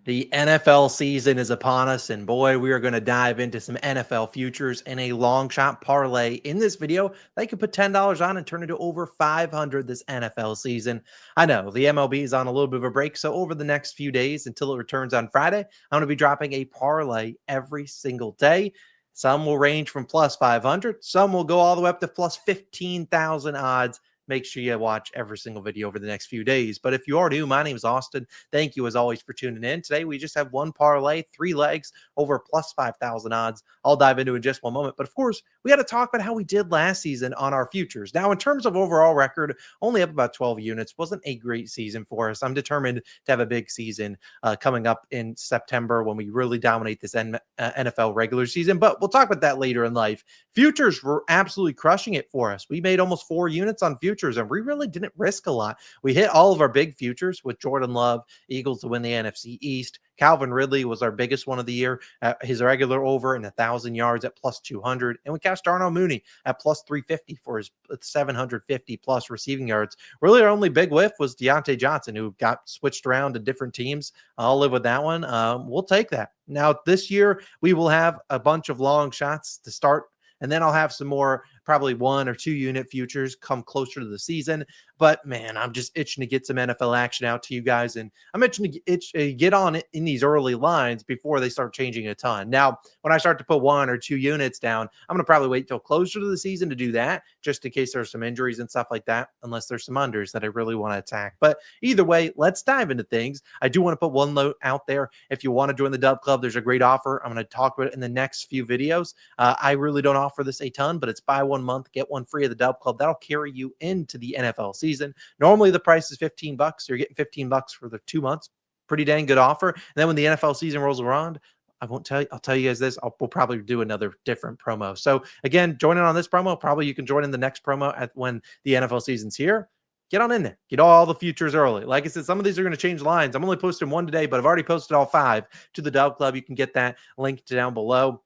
The NFL season is upon us, and boy, we are going to dive into some NFL futures and a long shot parlay in this video that you can put $10 on and turn into over 500 this NFL season. I know the MLB is on a little bit of a break, so over the next few days until it returns on Friday, I'm going to be dropping a parlay every single day. Some will range from plus 500, some will go all the way up to plus 15,000 odds. Make sure you watch every single video over the next few days. But if you are new, my name is Austin. Thank you as always for tuning in. Today we just have one parlay, 3 legs, over plus 5,000 odds. I'll dive into in just one moment. But of course, we got to talk about how we did last season on our futures. Now, in terms of overall record, only up about 12 units. Wasn't a great season for us. I'm determined to have a big season coming up in September when we really dominate this NFL regular season. But we'll talk about that later in life. Futures were absolutely crushing it for us. We made almost 4 units on futures, and we really didn't risk a lot. We hit all of our big futures with Jordan Love, Eagles to win the NFC East. Calvin Ridley was our biggest one of the year. His regular over in 1,000 yards at plus 200. And we cashed Darnell Mooney at plus 350 for his 750 plus receiving yards. Really, our only big whiff was Deontay Johnson, who got switched around to different teams. I'll live with that one. We'll take that. Now, this year, we will have a bunch of long shots to start. And then I'll have some more, probably 1 or 2 unit futures come closer to the season. But man, I'm just itching to get some NFL action out to you guys. And I'm itching to get on it in these early lines before they start changing a ton. Now, when I start to put 1 or 2 units down, I'm going to probably wait till closer to the season to do that, just in case there's some injuries and stuff like that, unless there's some unders that I really want to attack. But either way, let's dive into things. I do want to put one note out there. If you want to join the Dub Club, there's a great offer. I'm going to talk about it in the next few videos. I really don't offer this a ton, but it's buy 1 month, get 1 free of the Dub Club. That'll carry you into the NFL season. Normally the price is $15. You're getting $15 for the 2 months. Pretty dang good offer. And then when the NFL season rolls around, I won't tell you. I'll tell you guys this. We'll probably do another different promo. So again, join in on this promo. Probably you can join in the next promo when the NFL season's here. Get on in there. Get all the futures early. Like I said, some of these are going to change lines. I'm only posting 1 today, but I've already posted all 5 to the Dub Club. You can get that linked down below.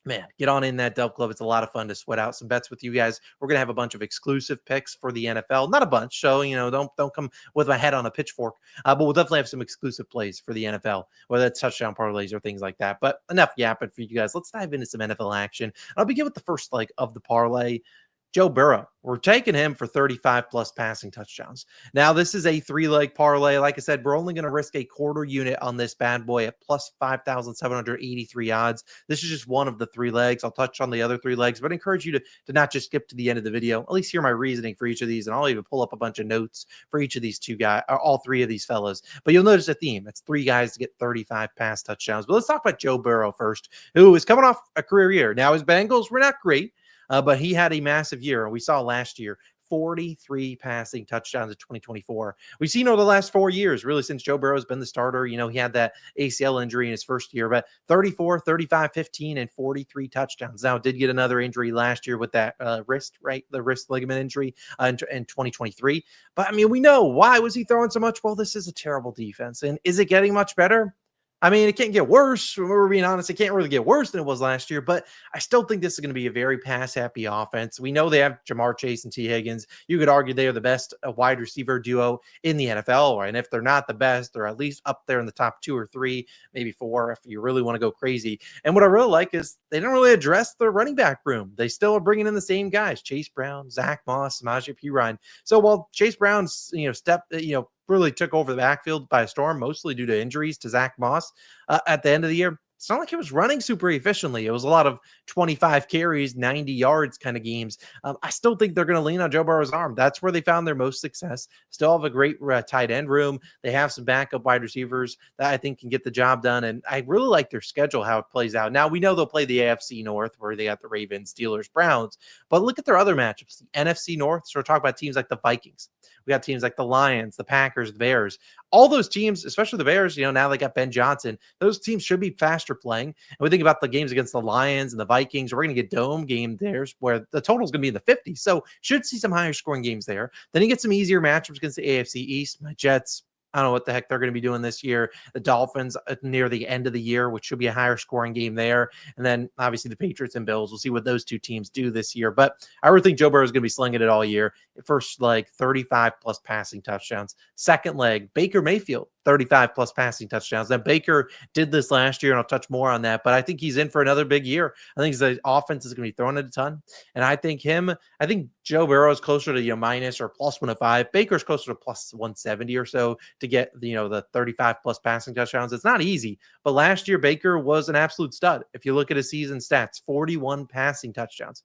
Man, get on in that Dub Club. It's a lot of fun to sweat out some bets with you guys. We're gonna have a bunch of exclusive picks for the NFL, not a bunch, so don't come with my head on a pitchfork. But we'll definitely have some exclusive plays for the NFL, whether it's touchdown parlays or things like that. But enough yapping for you guys. Let's dive into some NFL action. I'll begin with the first leg of the parlay. Joe Burrow. We're taking him for 35 plus passing touchdowns. Now, this is a 3-leg parlay. Like I said, we're only going to risk a quarter unit on this bad boy at plus 5,783 odds. This is just one of the 3 legs. I'll touch on the other 3 legs, but I encourage you to not just skip to the end of the video. At least hear my reasoning for each of these, and I'll even pull up a bunch of notes for each of these 2 guys, or all 3 of these fellas. But you'll notice a theme. It's 3 guys to get 35 pass touchdowns. But let's talk about Joe Burrow first, who is coming off a career year. Now, his Bengals were not great. But he had a massive year. And we saw last year 43 passing touchdowns in 2024. We've seen over the last 4 years, really, since Joe Burrow has been the starter. He had that ACL injury in his first year, but 34, 35, 15, and 43 touchdowns. Now, did get another injury last year with that wrist, right? The wrist ligament injury in 2023. But I mean, we know, why was he throwing so much? Well, this is a terrible defense. And is it getting much better? I mean, it can't get worse. We're being honest. It can't really get worse than it was last year, but I still think this is going to be a very pass-happy offense. We know they have Jamar Chase and T. Higgins. You could argue they are the best wide receiver duo in the NFL, and if they're not the best, they're at least up there in the top 2 or 3, maybe 4 if you really want to go crazy. And what I really like is they don't really address the running back room. They still are bringing in the same guys: Chase Brown, Zach Moss, Samaje Perine. So while Chase Brown's really took over the backfield by storm, mostly due to injuries to Zach Moss at the end of the year, it's not like he was running super efficiently. It was a lot of 25 carries, 90 yards kind of games. I still think they're going to lean on Joe Burrow's arm. That's where they found their most success. Still have a great tight end room. They have some backup wide receivers that I think can get the job done. And I really like their schedule, how it plays out. Now, we know they'll play the AFC North, where they got the Ravens, Steelers, Browns. But look at their other matchups. The NFC North, so we're talking about teams like the Vikings. We got teams like the Lions, the Packers, the Bears. All those teams, especially the Bears, now they got Ben Johnson. Those teams should be faster playing. And we think about the games against the Lions and the Vikings. We're going to get dome game there where the total is going to be in the 50s. So should see some higher scoring games there. Then you get some easier matchups against the AFC East. My Jets, I don't know what the heck they're going to be doing this year. The Dolphins near the end of the year, which should be a higher scoring game there. And then obviously the Patriots and Bills. We'll see what those two teams do this year. But I really think Joe Burrow is going to be slinging it all year. First leg, 35 plus passing touchdowns. Second leg, Baker Mayfield, 35 plus passing touchdowns. Now, Baker did this last year, and I'll touch more on that. But I think he's in for another big year. I think the offense is going to be throwing it a ton. And I think Joe Burrow is closer to minus or plus 105. Baker's closer to plus 170 or so to get the 35 plus passing touchdowns. It's not easy, but last year Baker was an absolute stud. If you look at his season stats, 41 passing touchdowns.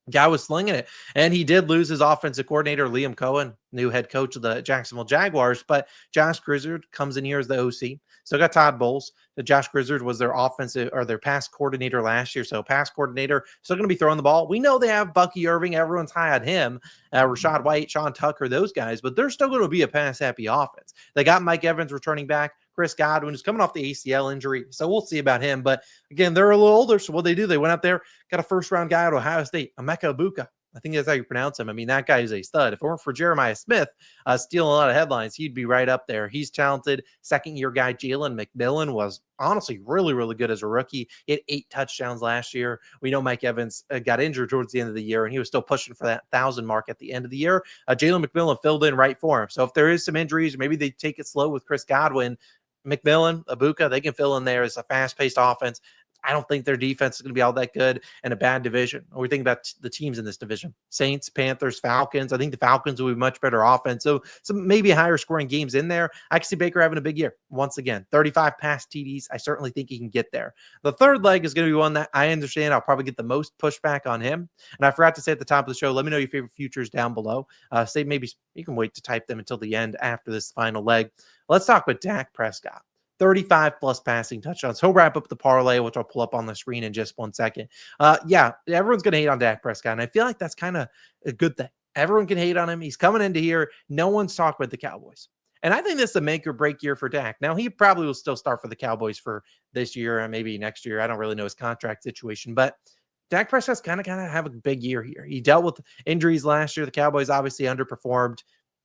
Guy was slinging it, and he did lose his offensive coordinator, Liam Cohen, new head coach of the Jacksonville Jaguars, but Josh Grizzard comes in here as the OC. So got Todd Bowles. Josh Grizzard was their offensive or their pass coordinator last year. So pass coordinator, still going to be throwing the ball. We know they have Bucky Irving. Everyone's high on him. Rashad White, Sean Tucker, those guys, but they're still going to be a pass-happy offense. They got Mike Evans returning back. Chris Godwin is coming off the ACL injury, so we'll see about him. But again, they're a little older, so what they do, they went out there, got a first-round guy at Ohio State, Emeka Egbuka. I think that's how you pronounce him. I mean, that guy is a stud. If it weren't for Jeremiah Smith stealing a lot of headlines, he'd be right up there. He's talented. Second-year guy Jalen McMillan was honestly really, really good as a rookie. He had 8 touchdowns last year. We know Mike Evans got injured towards the end of the year, and he was still pushing for that 1,000 mark at the end of the year. Jalen McMillan filled in right for him. So if there is some injuries, maybe they take it slow with Chris Godwin, McMillan, Egbuka, they can fill in there as a fast-paced offense. I don't think their defense is going to be all that good in a bad division. Or we think about the teams in this division: Saints, Panthers, Falcons. I think the Falcons will be much better offense. So some maybe higher scoring games in there. I can see Baker having a big year once again. 35 pass TDs. I certainly think he can get there. The third leg is going to be one that I understand I'll probably get the most pushback on him. And I forgot to say at the top of the show, let me know your favorite futures down below. Say maybe you can wait to type them until the end after this final leg. Let's talk about Dak Prescott. 35 plus passing touchdowns. He'll wrap up the parlay, which I'll pull up on the screen in just 1 second. Yeah, everyone's going to hate on Dak Prescott, and I feel like that's kind of a good thing. Everyone can hate on him. He's coming into here. No one's talking about the Cowboys. And I think this is a make or break year for Dak. Now, he probably will still start for the Cowboys for this year and maybe next year. I don't really know his contract situation, but Dak Prescott's kind of have a big year here. He dealt with injuries last year. The Cowboys obviously underperformed,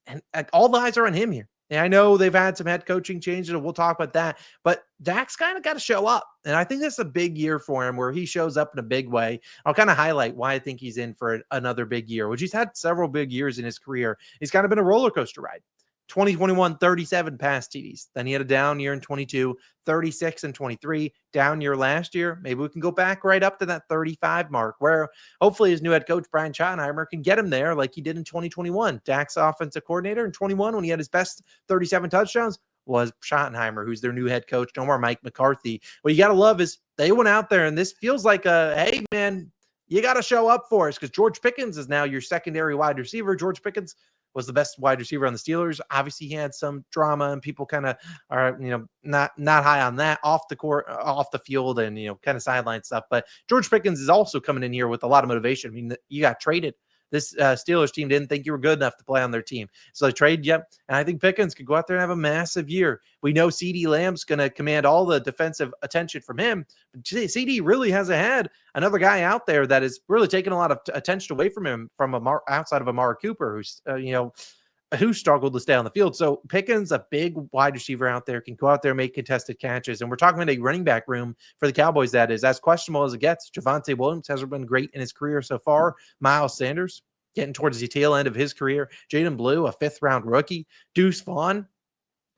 and all the eyes are on him here. And I know they've had some head coaching changes, and we'll talk about that, but Dak's kind of got to show up. And I think this is a big year for him where he shows up in a big way. I'll kind of highlight why I think he's in for another big year, which he's had several big years in his career. He's kind of been a roller coaster ride. 2021, 37 pass TDs. Then he had a down year in 22, 36 and 23, down year last year. Maybe we can go back right up to that 35 mark where hopefully his new head coach, Brian Schottenheimer, can get him there like he did in 2021. Dak's offensive coordinator in 21 when he had his best 37 touchdowns was Schottenheimer, who's their new head coach. No more Mike McCarthy. What you got to love is they went out there, and this feels like hey, man, you got to show up for us because George Pickens is now your secondary wide receiver. George Pickens was the best wide receiver on the Steelers. Obviously, he had some drama, and people kind of are, not high on that off the court, off the field, and kind of sideline stuff. But George Pickens is also coming in here with a lot of motivation. I mean, you got traded. This Steelers team didn't think you were good enough to play on their team. So they traded you. And I think Pickens could go out there and have a massive year. We know CeeDee Lamb's going to command all the defensive attention from him. But CeeDee really hasn't had another guy out there that is really taking a lot of attention away from him from outside of Amari Cooper, who's, who struggled to stay on the field. So Pickens, a big wide receiver out there, can go out there, make contested catches. And we're talking about a running back room for the Cowboys that is as questionable as it gets. Javonte Williams hasn't been great in his career so far. Miles Sanders getting towards the tail end of his career. Jaden Blue, a 5th-round rookie. Deuce Vaughn.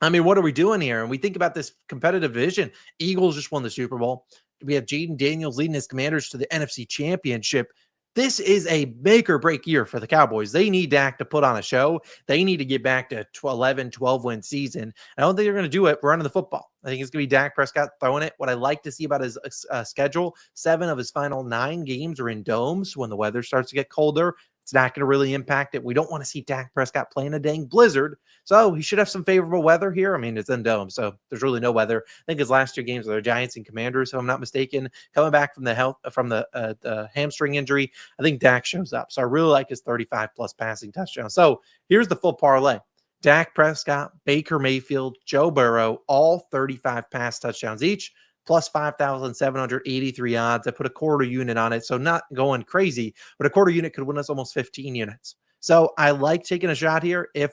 I mean, what are we doing here? And we think about this competitive division. Eagles just won the Super Bowl. We have Jaden Daniels leading his Commanders to the NFC Championship. This is a make or break year for the Cowboys. They need Dak to put on a show. They need to get back to 11, 12-win season. I don't think they're going to do it running the football. I think it's going to be Dak Prescott throwing it. What I like to see about his schedule, 7 of his final 9 games are in domes. When the weather starts to get colder, it's not going to really impact it. We don't want to see Dak Prescott playing a dang blizzard. So he should have some favorable weather here. I mean, it's in dome, so there's really no weather. I think his last 2 games are the Giants and Commanders, if I'm not mistaken. Coming back from the hamstring injury, I think Dak shows up. So I really like his 35-plus passing touchdown. So here's the full parlay. Dak Prescott, Baker Mayfield, Joe Burrow, all 35 pass touchdowns each, plus 5,783 odds. I put a quarter unit on it, so not going crazy, but a quarter unit could win us almost 15 units. So I like taking a shot here. If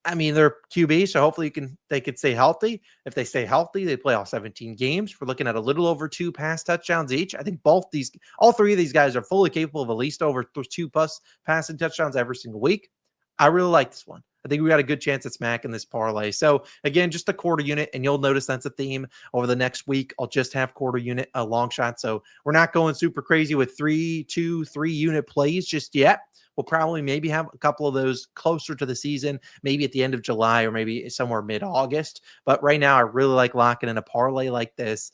I mean, they're QB, so hopefully they could stay healthy. If they stay healthy, they play all 17 games. We're looking at a little over 2 pass touchdowns each. I think all three of these guys are fully capable of at least over 2+ passing touchdowns every single week. I really like this one. I think we got a good chance at smacking this parlay. So again, just a quarter unit, and you'll notice that's a theme over the next week. I'll just have quarter unit a long shot. So we're not going super crazy with 3, 2, 3 unit plays just yet. We'll probably maybe have a couple of those closer to the season, maybe at the end of July or maybe somewhere mid-August. But right now, I really like locking in a parlay like this,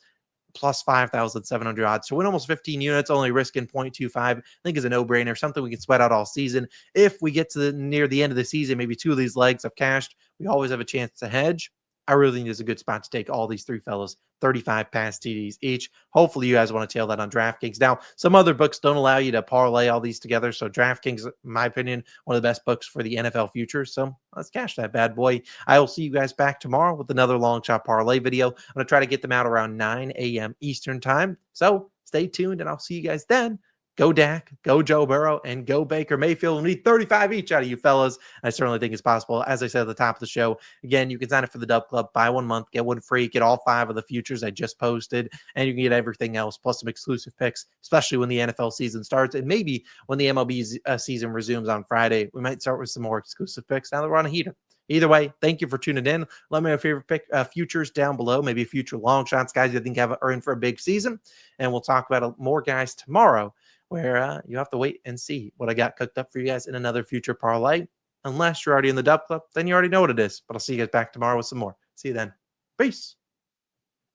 plus 5,700 odds to win almost 15 units, only risking 0.25. I think is a no-brainer, something we can sweat out all season. If we get to near the end of the season, maybe 2 of these legs have cashed, we always have a chance to hedge. I really think it's a good spot to take all these 3 fellas, 35 pass TDs each. Hopefully you guys want to tail that on DraftKings. Now, some other books don't allow you to parlay all these together. So DraftKings, in my opinion, one of the best books for the NFL futures. So let's cash that bad boy. I will see you guys back tomorrow with another long shot parlay video. I'm going to try to get them out around 9 a.m. Eastern time. So stay tuned and I'll see you guys then. Go Dak, go Joe Burrow, and go Baker Mayfield. We need 35 each out of you fellas. I certainly think it's possible. As I said at the top of the show, again, you can sign up for the Dub Club, buy 1 month, get one free, get all 5 of the futures I just posted, and you can get everything else, plus some exclusive picks, especially when the NFL season starts. And maybe when the MLB season resumes on Friday, we might start with some more exclusive picks now that we're on a heater. Either way, thank you for tuning in. Let me know your favorite pick futures down below, maybe future long shots, guys you think are in for a big season. And we'll talk about more guys tomorrow, where you have to wait and see what I got cooked up for you guys in another future parlay. Unless you're already in the Dub Club, then you already know what it is. But I'll see you guys back tomorrow with some more. See you then. Peace.